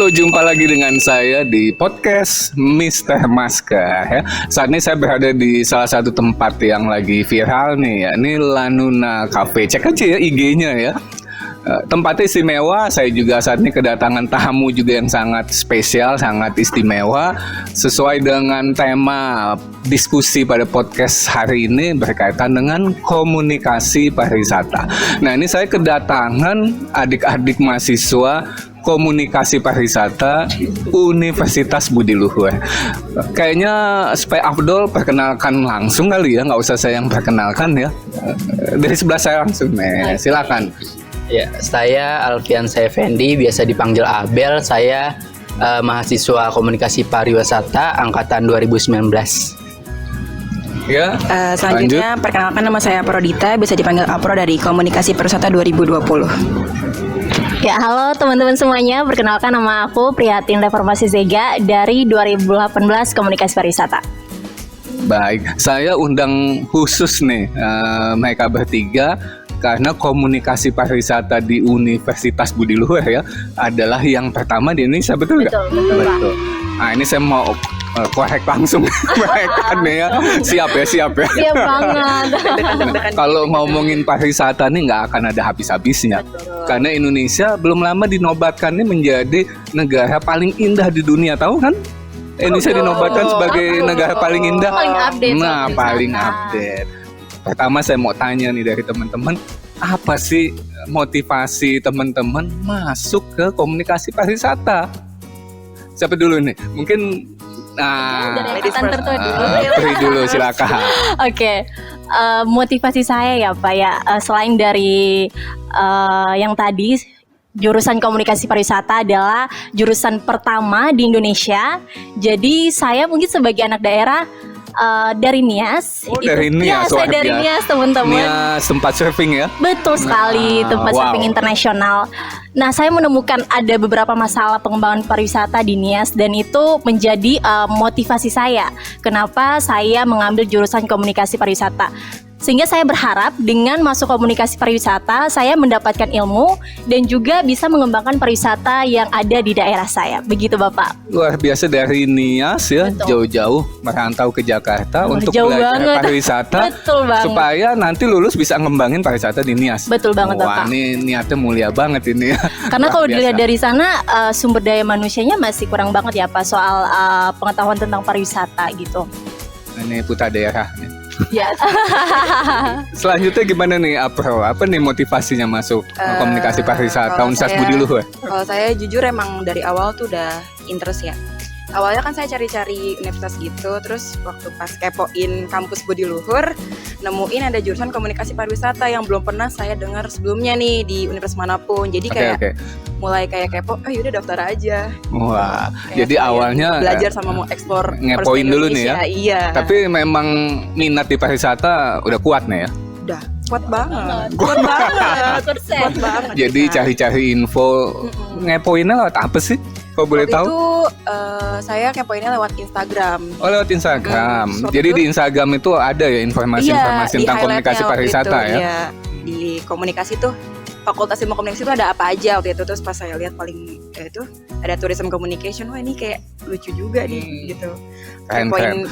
Halo, jumpa lagi dengan saya di podcast Mr. Masker ya. Saat ini saya berada di salah satu tempat yang lagi viral nih ya. Ini Lanuna Cafe. Cek aja ya IG-nya ya. Tempatnya istimewa. Saya juga saat ini kedatangan tamu juga yang sangat spesial, sangat istimewa. Sesuai dengan tema diskusi pada podcast hari ini berkaitan dengan komunikasi pariwisata. Nah, ini saya kedatangan adik-adik mahasiswa Komunikasi Pariwisata Universitas Budi Luhur. Kayaknya supaya Abdul perkenalkan langsung kali ya, nggak usah saya yang perkenalkan ya. Dari sebelah saya langsung nih, silakan. Ya, saya Alfian Effendi, biasa dipanggil Abel. Saya mahasiswa Komunikasi Pariwisata angkatan 2019. Ya. Selanjutnya perkenalkan, nama saya Prodita, bisa dipanggil Apro dari Komunikasi Pariwisata 2020. Ya, halo teman-teman semuanya. Perkenalkan, nama aku Prihatin Reformasi Zega dari 2018 Komunikasi Pariwisata. Baik, saya undang khusus nih mereka bertiga karena komunikasi pariwisata di Universitas Budi Luhur ya adalah yang pertama di Indonesia, betul nggak? Betul. Nah, ini saya mau korek langsung mereka nih ya. Siap ya. Siap banget. Kalau ngomongin pariwisata nih nggak akan ada habis-habisnya. Karena Indonesia belum lama dinobatkan nih menjadi negara paling indah di dunia, tahu kan? Indonesia dinobatkan sebagai negara paling indah. Paling update. Nah, paling update. Pertama saya mau tanya nih dari teman-teman, apa sih motivasi teman-teman masuk ke komunikasi pariwisata? Siapa dulu nih? Mungkin Dari angkatan tertua dulu. Pri dulu, silakan. Oke. Motivasi saya ya Pak ya, selain dari yang tadi, jurusan komunikasi pariwisata adalah jurusan pertama di Indonesia. Jadi saya mungkin sebagai anak daerah dari Nias. Dari Nias. Ya, saya dari Nias, teman-teman. Nias tempat surfing ya? Betul sekali, tempat surfing internasional. Nah, saya menemukan ada beberapa masalah pengembangan pariwisata di Nias dan itu menjadi motivasi saya. Kenapa saya mengambil jurusan komunikasi pariwisata? Sehingga saya berharap dengan masuk komunikasi pariwisata, saya mendapatkan ilmu dan juga bisa mengembangkan pariwisata yang ada di daerah saya. Begitu Bapak. Luar biasa, dari Nias ya, Betul. jauh-jauh merantau ke Jakarta untuk jauh belajar banget. pariwisata. Betul banget. Supaya nanti lulus bisa ngembangin pariwisata di Nias. Betul banget, Wah, Bapak. ini niatnya mulia banget ini ya. Karena Luar kalau biasa. dilihat dari sana sumber daya manusianya masih kurang banget ya Pak soal pengetahuan tentang pariwisata gitu. Ini putra daerah nih. Ya. Selanjutnya gimana nih Apro? Apa nih motivasinya masuk komunikasi pariwisata kalau Universitas saya- Budi Luhur? Kalau saya jujur emang dari awal tuh udah interest ya. Awalnya kan saya cari-cari universitas gitu, terus waktu pas kepoin kampus Budi Luhur, nemuin ada jurusan komunikasi pariwisata yang belum pernah saya dengar sebelumnya nih di universitas manapun. Jadi kayak mulai kayak kepo, yaudah daftar aja. Wah, Kayak jadi saya awalnya belajar sama mau eksplor ngepoin dulu nih ya. Iya. Tapi memang minat di pariwisata udah kuat nih ya. udah kuat banget. Kuat banget. Kuat banget. Jadi kita. cari-cari info, ngepoinnya lewat apa sih? Kalau boleh Waktu tahu? itu saya kepoinnya lewat Instagram. Oh, lewat Instagram. Waktu Jadi itu- di Instagram itu ada ya informasi-informasi Iya, tentang di komunikasi highlightnya waktu pariwisata itu, ya. Iya, di komunikasi tuh Fakultas Ilmu Komunikasi itu ada apa aja waktu itu. Terus pas saya lihat paling itu ada tourism communication, wah ini kayak lucu juga nih gitu. Keren.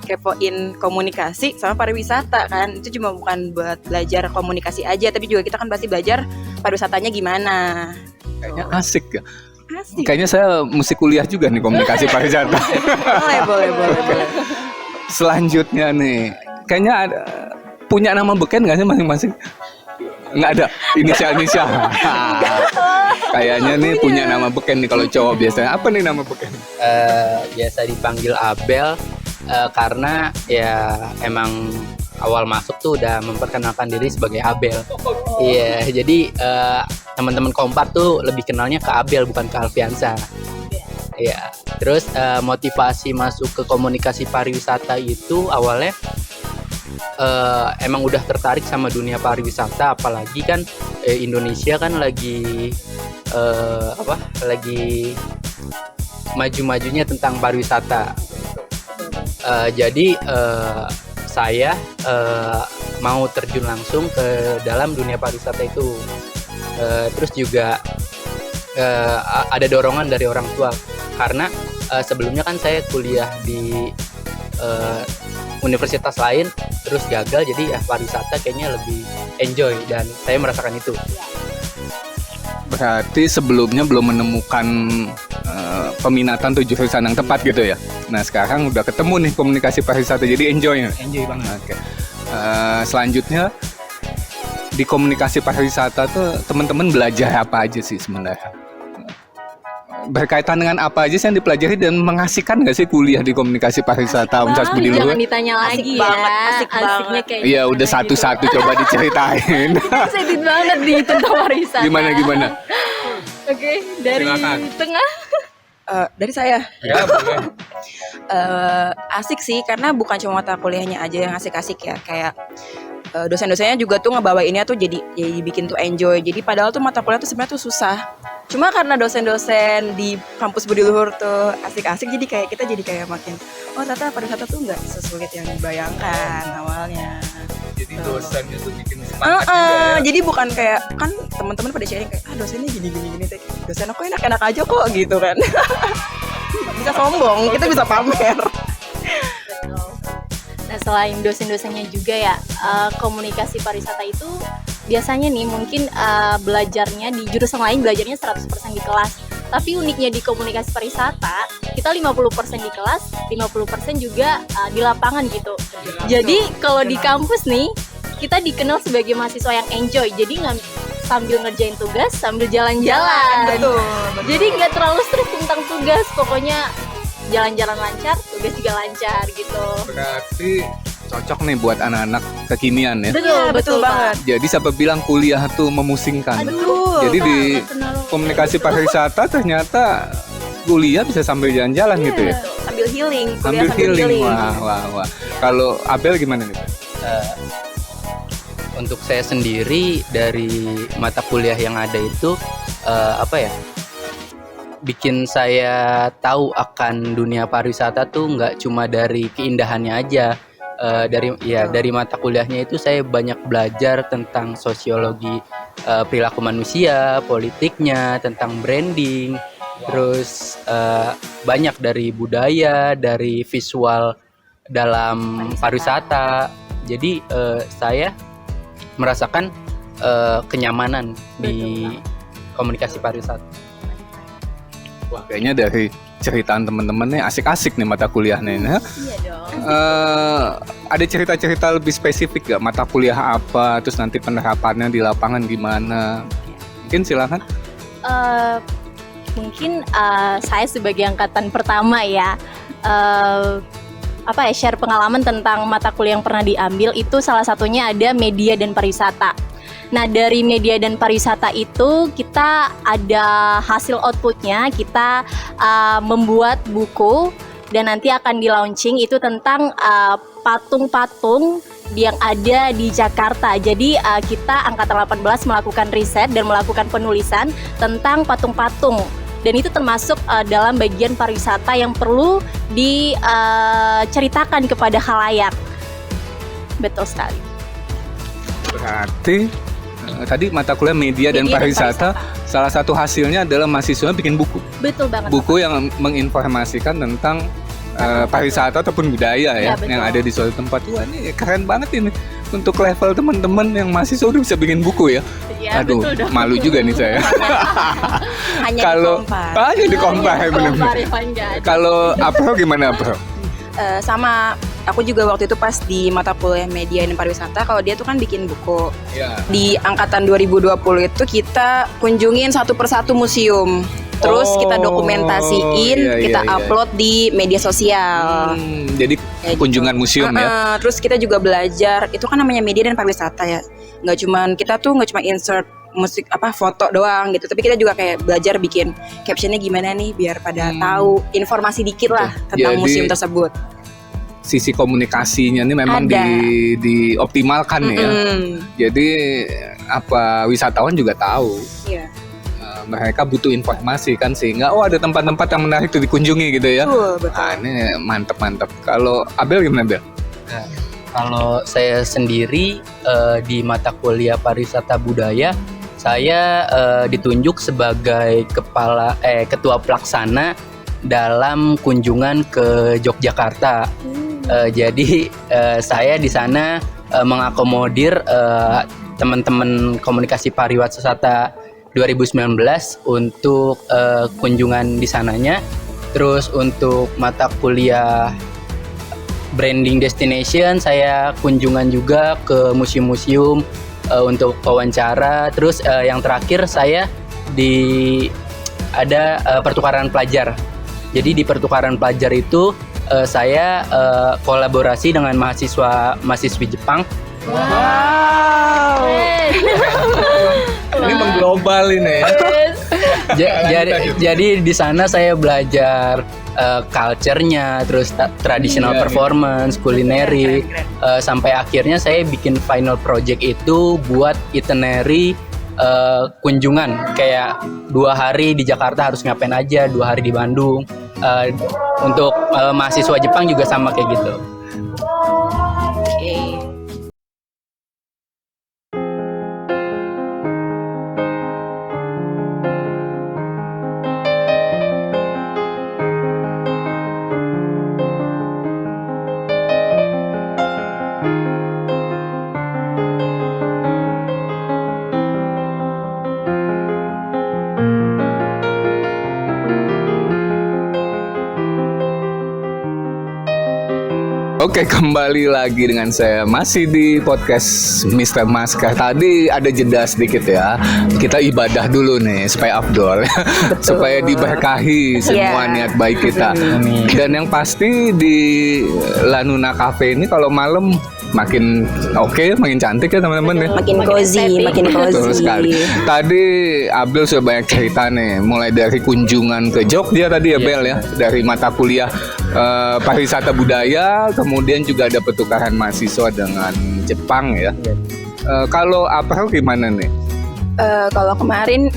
Kepoin komunikasi sama pariwisata kan. Itu cuma bukan buat belajar komunikasi aja, tapi juga kita kan pasti belajar pariwisatanya gimana. Kayaknya asik ya. Asik. Kayaknya saya mesti kuliah juga nih komunikasi pariwisata. boleh. Selanjutnya nih, kayaknya ada, punya nama beken nggak sih masing-masing? Nggak ada, inisial. Kayaknya nih punya nama beken nih kalau cowok biasanya. Apa nih nama beken? Biasa dipanggil Abel karena ya emang awal masuk tuh udah memperkenalkan diri sebagai Abel. Iya, jadi teman-teman kompak tuh lebih kenalnya ke Abel bukan ke Alfiansa. Iya. Terus motivasi masuk ke komunikasi pariwisata itu awalnya emang udah tertarik sama dunia pariwisata, apalagi kan Indonesia kan lagi lagi maju-majunya tentang pariwisata. Jadi saya mau terjun langsung ke dalam dunia pariwisata itu. Terus juga ada dorongan dari orang tua karena sebelumnya kan saya kuliah di universitas lain terus gagal, jadi ya pariwisata kayaknya lebih enjoy dan saya merasakan itu. Berarti sebelumnya belum menemukan peminatan atau jurusan yang tepat gitu ya. Nah sekarang udah ketemu nih komunikasi pariwisata, jadi enjoy. Enjoy banget. Oke. Selanjutnya di komunikasi pariwisata tuh teman-teman belajar apa aja sih sebenarnya? Berkaitan dengan apa aja sih yang dipelajari dan mengasihkan nggak sih kuliah di komunikasi pariwisata Universitas Budi Luhur? Jangan ditanya Asik lagi banget, ya. asik banget. kayak Iya gimana udah gitu. satu-satu coba diceritain. Excited banget di tentang pariwisata. Gimana? Oke, dari Silakan. tengah. Dari saya Ya boleh. asik sih karena bukan cuma mata kuliahnya aja yang asik-asik ya, kayak dosen-dosennya juga tuh ngebawainnya tuh jadi bikin tuh enjoy. Jadi padahal tuh mata kuliah tuh sebenarnya tuh susah. Cuma karena dosen-dosen di kampus Budi Luhur tuh asik-asik, jadi kayak kita jadi kayak makin ternyata pariwisata tuh nggak sesulit yang dibayangkan awalnya. Jadi dosennya tuh bikin semangat juga ya. Jadi bukan kayak kan teman-teman pada sharing kayak dosennya gini dosen aku enak-enak aja kok gitu kan. Bisa sombong, kita bisa pamer. Betul. Nah selain dosen-dosennya juga ya, komunikasi pariwisata itu biasanya nih mungkin belajarnya di jurusan lain belajarnya 100% di kelas. Tapi uniknya di komunikasi pariwisata, kita 50% di kelas, 50% juga di lapangan gitu. Jadi kalau di kampus nih, kita dikenal sebagai mahasiswa yang enjoy. Jadi nggak sambil ngerjain tugas, sambil jalan-jalan. Betul. Jadi nggak terlalu stres tentang tugas, pokoknya jalan-jalan lancar, tugas juga lancar gitu. Berarti cocok nih buat anak-anak kekinian ya. Betul banget. Jadi siapa bilang kuliah tuh memusingkan? Betul. Jadi di komunikasi pariwisata ternyata kuliah bisa sambil jalan-jalan gitu ya. Sambil healing, Sambil healing. Wah. Kalau Abel gimana nih? Untuk saya sendiri dari mata kuliah yang ada itu bikin saya tahu akan dunia pariwisata tuh nggak cuma dari keindahannya aja. Dari mata kuliahnya itu saya banyak belajar tentang sosiologi perilaku manusia, politiknya, tentang branding, terus banyak dari budaya, dari visual dalam pariwisata. Jadi saya merasakan kenyamanan di komunikasi pariwisata. Wah, kayaknya dari ceritaan teman-teman nih asik-asik nih mata kuliahnya ini. Iya dong. Ada cerita-cerita lebih spesifik gak mata kuliah apa, terus nanti penerapannya di lapangan gimana? Mungkin silakan. Mungkin saya sebagai angkatan pertama ya, share pengalaman tentang mata kuliah yang pernah diambil itu salah satunya ada media dan pariwisata. Nah dari media dan pariwisata itu kita ada hasil outputnya, kita membuat buku dan nanti akan di launching itu tentang patung-patung yang ada di Jakarta. Jadi kita angkatan 18 melakukan riset dan melakukan penulisan tentang patung-patung. Dan itu termasuk dalam bagian pariwisata yang perlu diceritakan kepada khalayak. Betul sekali. Berarti tadi mata kuliah media dan pariwisata, salah satu hasilnya adalah mahasiswa bikin buku. Betul banget. Buku yang menginformasikan tentang pariwisata ataupun budaya ya betul. yang ada di suatu tempat. Wah ini keren banget ini. Untuk level teman-teman yang mahasiswa udah bisa bikin buku ya. Ya, Aduh, betul dong. malu juga nih saya. Hanya Kalau hanya di Kompas benar-benar. Kalau Apro gimana Apro? Sama aku juga waktu itu pas di mata kuliah media dan pariwisata, kalau dia tuh kan bikin buku. Ya. Di angkatan 2020 itu kita kunjungin satu persatu museum. Terus kita dokumentasiin, kita upload di media sosial. Jadi Kayak kunjungan gitu. museum ya. Terus kita juga belajar, itu kan namanya media dan pariwisata ya. Nggak cuma insert musik foto doang gitu, tapi kita juga kayak belajar bikin captionnya gimana nih biar pada tahu informasi dikit lah tentang Jadi, museum tersebut. Sisi komunikasinya ini memang Ada. dioptimalkan ya. Jadi wisatawan juga tahu. Iya. Mereka butuh informasi kan, sehingga ada tempat-tempat yang menarik itu dikunjungi gitu ya. Betul. Ini mantep. Kalau Abel gimana Abel? Kalau saya sendiri di mata kuliah pariwisata budaya, Saya ditunjuk sebagai ketua pelaksana dalam kunjungan ke Yogyakarta. Jadi saya di sana mengakomodir teman-teman komunikasi pariwisata 2019 untuk kunjungan di sananya. Terus untuk mata kuliah branding destination saya kunjungan juga ke museum-museum untuk wawancara. Terus yang terakhir saya ada pertukaran pelajar. Jadi di pertukaran pelajar itu saya kolaborasi dengan mahasiswi Jepang. Wow. Ini mengglobal ini ya. Jadi di sana saya belajar culture-nya, terus traditional performance, kulineri, sampai akhirnya saya bikin final project itu buat itinerary kunjungan, kayak 2 hari di Jakarta harus ngapain aja, 2 hari di Bandung. Untuk mahasiswa Jepang juga sama kayak gitu. Oke. Oke, kembali lagi dengan saya masih di podcast Mr. Maska. Tadi ada jeda sedikit ya. Kita ibadah dulu nih supaya afdol, supaya diberkahi semua niat baik kita. Dan yang pasti di Lanuna Cafe ini kalau malam makin oke, makin cantik ya teman-teman ya. Makin cozy. Betul sekali. Tadi Abel sudah banyak cerita nih, mulai dari kunjungan ke Jogja tadi ya Bel ya, dari mata kuliah pariwisata budaya, kemudian juga ada pertukaran mahasiswa dengan Jepang ya. Kalau April gimana nih? Kalau kemarin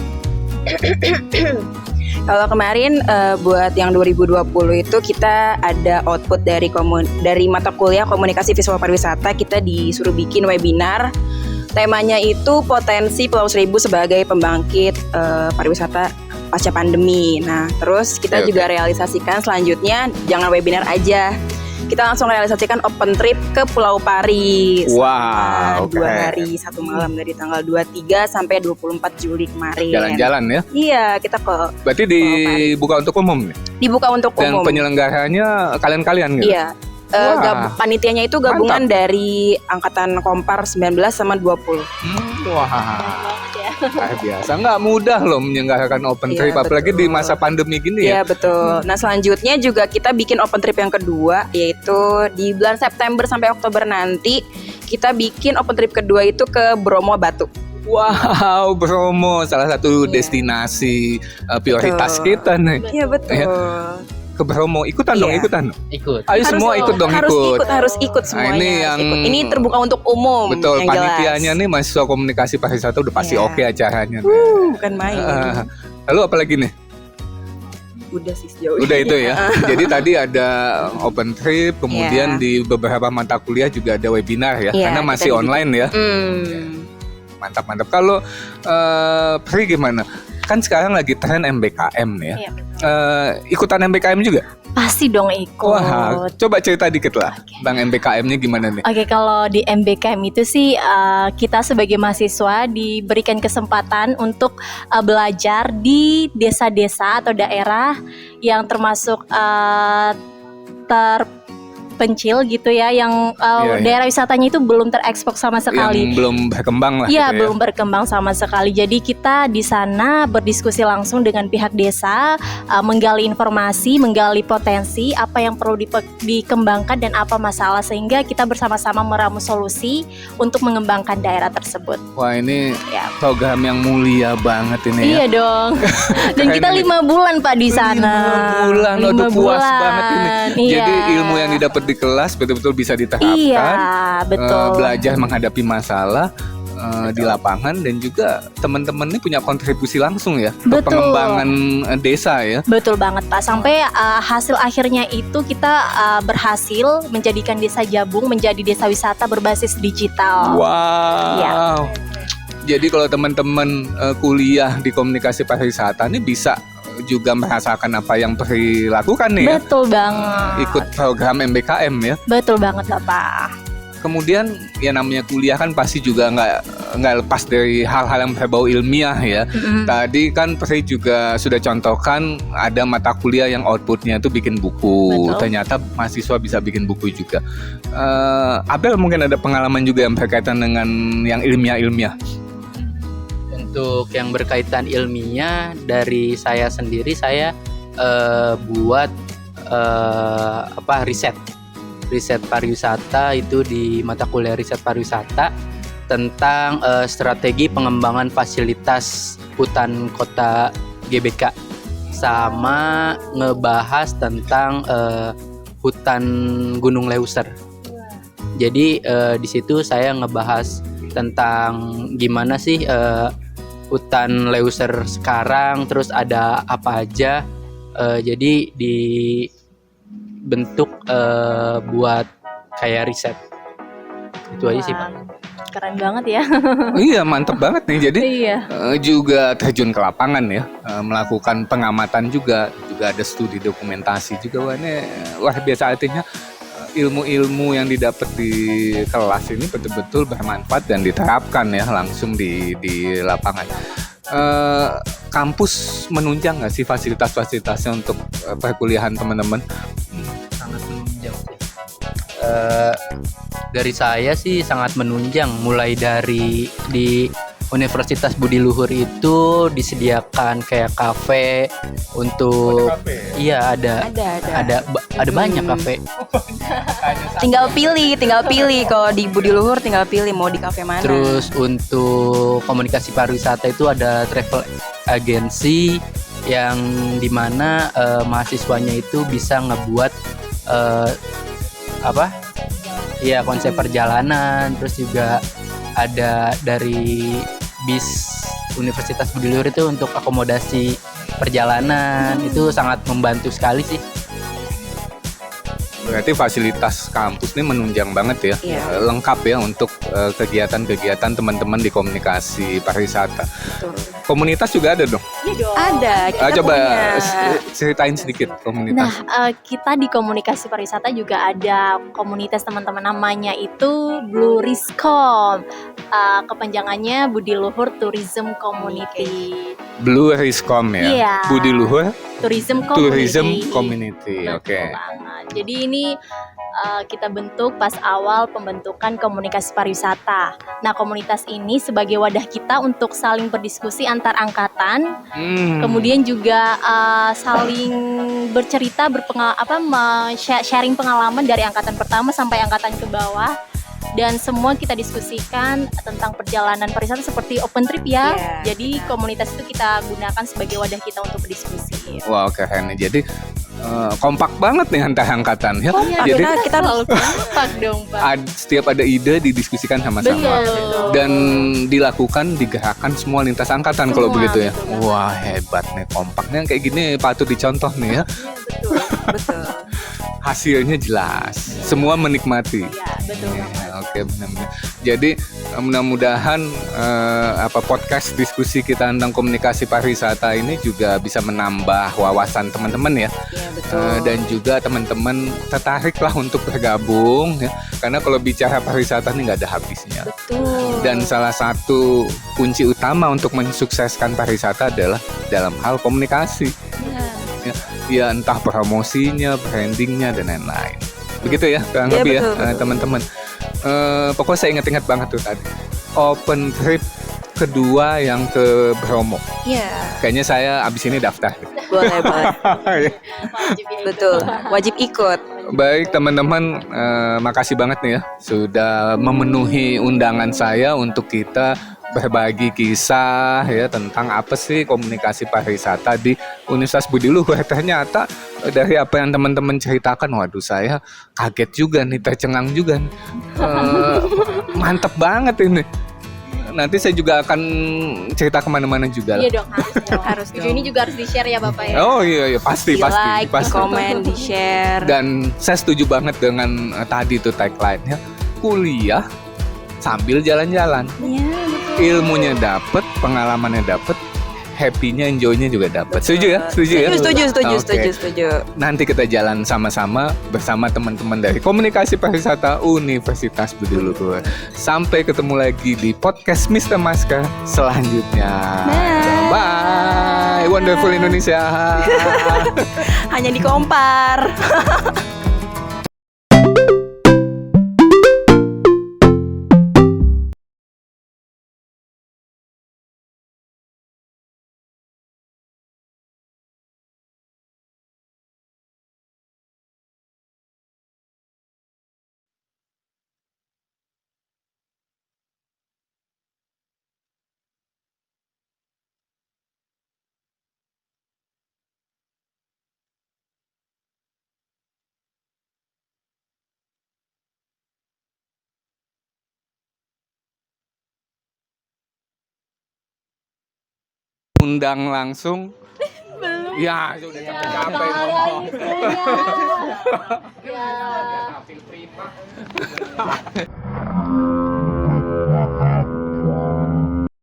buat yang 2020 itu kita ada output dari mata kuliah komunikasi visual pariwisata. Kita disuruh bikin webinar. Temanya itu potensi Pulau Seribu sebagai pembangkit pariwisata pasca pandemi. Nah, terus kita juga realisasikan selanjutnya jangan webinar aja. Kita langsung realisasikan open trip ke Pulau Pari. Wow, 2 hari 1 malam dari tanggal 23 sampai 24 Juli kemarin. Jalan-jalan ya? Iya, kita ke. Berarti dibuka untuk umum nih? Dibuka untuk Dan umum. penyelenggaranya kalian-kalian gitu? Iya. Panitianya itu gabungan dari angkatan Kompar 19 sama 20. Wah. Luar biasa, nggak mudah loh menyelenggarakan open trip, apalagi di masa pandemi gini ya. Iya betul. Nah selanjutnya juga kita bikin open trip yang kedua, yaitu di bulan September sampai Oktober nanti kita bikin open trip kedua itu ke Bromo Batu. Wow, Bromo salah satu destinasi prioritas kita nih. Iya betul. Ke Bromo, ikutan dong. Ikut. Ayo semua ikut dong. Harus ikut semuanya. Ini ini terbuka untuk umum. Betul, yang panitianya jelas. nih mahasiswa komunikasi pariwisata udah pasti oke acaranya. Bukan main. Lalu apa lagi nih? Udah sih sejauh Udah ini. itu ya. Jadi tadi ada open trip, kemudian di beberapa mata kuliah juga ada webinar ya, karena masih online ya. Mantap. Kalau Pri gimana? Kan sekarang lagi tren MBKM nih ya. Ikutan MBKM juga? Pasti dong ikut. Wah, coba cerita dikit lah, Bang, MBKM-nya gimana nih? Oke, kalau di MBKM itu sih kita sebagai mahasiswa diberikan kesempatan untuk belajar di desa-desa atau daerah yang termasuk terpencil gitu ya, yang daerah wisatanya itu belum terekspos sama sekali. Yang belum berkembang lah. Iya, gitu belum berkembang sama sekali. Jadi kita di sana berdiskusi langsung dengan pihak desa, menggali informasi, menggali potensi, apa yang perlu dikembangkan dan apa masalah, sehingga kita bersama-sama meramu solusi untuk mengembangkan daerah tersebut. Wah, ini program yang mulia banget ini ya. Iya dong. Dan kita 5 bulan Pak di sana. 5 bulan, aduh puas bulan. banget ini. Iya. Jadi ilmu yang didapat di kelas betul-betul bisa diterapkan. Iya, betul. Belajar menghadapi masalah di lapangan, dan juga teman-teman ini punya kontribusi langsung ya ke Betul. pengembangan desa ya. Betul banget Pak. Sampai hasil akhirnya itu kita berhasil menjadikan Desa Jabung menjadi desa wisata berbasis digital. Wow. Ya. Jadi kalau teman-teman kuliah di komunikasi pariwisata ini bisa juga merasakan apa yang Pri lakukan nih ya. Betul banget. Ikut program MBKM ya. Betul banget Bapak. Kemudian ya namanya kuliah kan pasti juga nggak lepas dari hal-hal yang berbau ilmiah ya. Tadi kan Pri juga sudah contohkan ada mata kuliah yang outputnya itu bikin buku. Betul. Ternyata mahasiswa bisa bikin buku juga. Abel mungkin ada pengalaman juga yang berkaitan dengan yang ilmiah-ilmiah. Untuk yang berkaitan ilmiah dari saya sendiri, saya buat riset pariwisata itu di mata kuliah riset pariwisata tentang strategi pengembangan fasilitas hutan kota GBK, sama ngebahas tentang hutan Gunung Leuser. Jadi di situ saya ngebahas tentang gimana sih hutan Leuser sekarang, terus ada apa aja. Jadi dibentuk buat kayak riset. Itu aja sih, Pak. Keren banget ya. Iya, mantep banget nih. Jadi Iya. juga terjun ke lapangan ya, melakukan pengamatan juga ada studi dokumentasi juga. Wah, ini luar biasa, artinya ilmu-ilmu yang didapat di kelas ini betul-betul bermanfaat dan diterapkan ya langsung di lapangan. Kampus menunjang nggak sih fasilitas-fasilitasnya untuk perkuliahan teman-teman? Sangat menunjang sih. Dari saya sih sangat menunjang, mulai dari di Universitas Budi Luhur itu disediakan kayak kafe untuk iya ada banyak kafe. Tinggal pilih kalau di Budi Luhur tinggal pilih mau di kafe mana. Terus untuk komunikasi pariwisata itu ada travel agency yang dimana mahasiswanya itu bisa ngebuat konsep perjalanan. Terus juga ada dari bis Universitas Budi Luhur itu untuk akomodasi perjalanan. Itu sangat membantu sekali sih. Berarti fasilitas kampus ini menunjang banget ya, Iya. lengkap ya untuk kegiatan-kegiatan teman-teman di komunikasi pariwisata. Betul. Komunitas juga ada dong. Ada, kita Coba punya. ceritain sedikit Nah, komunitas. kita di komunikasi pariwisata juga ada komunitas teman-teman, namanya itu Blue Riscom. Kepanjangannya Budi Luhur Tourism Community. Blue Riscom ya. Iya. Budi Luhur Tourism Community. Betul Oke. banget. Jadi ini kita bentuk pas awal pembentukan komunikasi pariwisata. Nah, komunitas ini sebagai wadah kita untuk saling berdiskusi antar angkatan, kemudian juga saling bercerita, sharing pengalaman dari angkatan pertama sampai angkatan ke bawah. Dan semua kita diskusikan tentang perjalanan pariwisata seperti open trip ya. Iya, Jadi komunitas itu kita gunakan sebagai wadah kita untuk berdiskusi. Wow, keren nih. Jadi kompak banget nih antar angkatan ya. Jadi kita selalu kompak dong, Pak. setiap ada ide didiskusikan sama-sama. Betul. Dan dilakukan digerakkan semua lintas angkatan kalau Semua, begitu ya. betul. Wah, hebat nih, kompaknya kayak gini patut dicontoh nih ya. betul. Hasilnya jelas, semua menikmati. Ya, betul banget. Ya, oke, benar-benar. Jadi mudah-mudahan podcast diskusi kita tentang komunikasi pariwisata ini juga bisa menambah wawasan teman-teman ya. Iya, betul. Dan juga teman-teman tertarik lah untuk bergabung ya. Karena kalau bicara pariwisata ini nggak ada habisnya. Betul. Dan salah satu kunci utama untuk mensukseskan pariwisata adalah dalam hal komunikasi. Ya, entah promosinya, brandingnya, dan lain-lain. Begitu ya, kurang Iya, lebih ya betul. teman-teman. Pokoknya saya ingat-ingat banget tuh tadi. Open trip kedua yang ke Bromo. Iya, Kayaknya saya abis ini daftar. boleh. Wajib ya, Betul, wajib ikut. Baik teman-teman, makasih banget nih ya sudah memenuhi undangan saya untuk kita berbagi kisah ya tentang apa sih komunikasi pariwisata di Universitas Budi Luhur. Ternyata dari apa yang teman-teman ceritakan, waduh saya kaget juga nih, tercengang juga nih. Mantep banget ini. Nanti saya juga akan cerita kemana-mana juga lah. Iya dong, harus dong. Video ini juga harus di-share ya Bapak ya. Oh iya pasti Di like, di pasti. komen, di share. Dan saya setuju banget dengan tadi tuh tagline-nya, kuliah sambil jalan-jalan. Iya, betul. ilmunya dapet, pengalamannya dapet, happy-nya, enjoy-nya juga dapat. Setuju ya? Setuju ya? Setuju. Nanti kita jalan sama-sama bersama teman-teman dari Komunikasi Pariwisata Universitas Budi Luhur. Sampai ketemu lagi di podcast Mr. Maska selanjutnya. Bye. Wonderful Indonesia. Hanya di Kompar. Undang langsung. Ya, sudah capek-capek ngomong. Ya.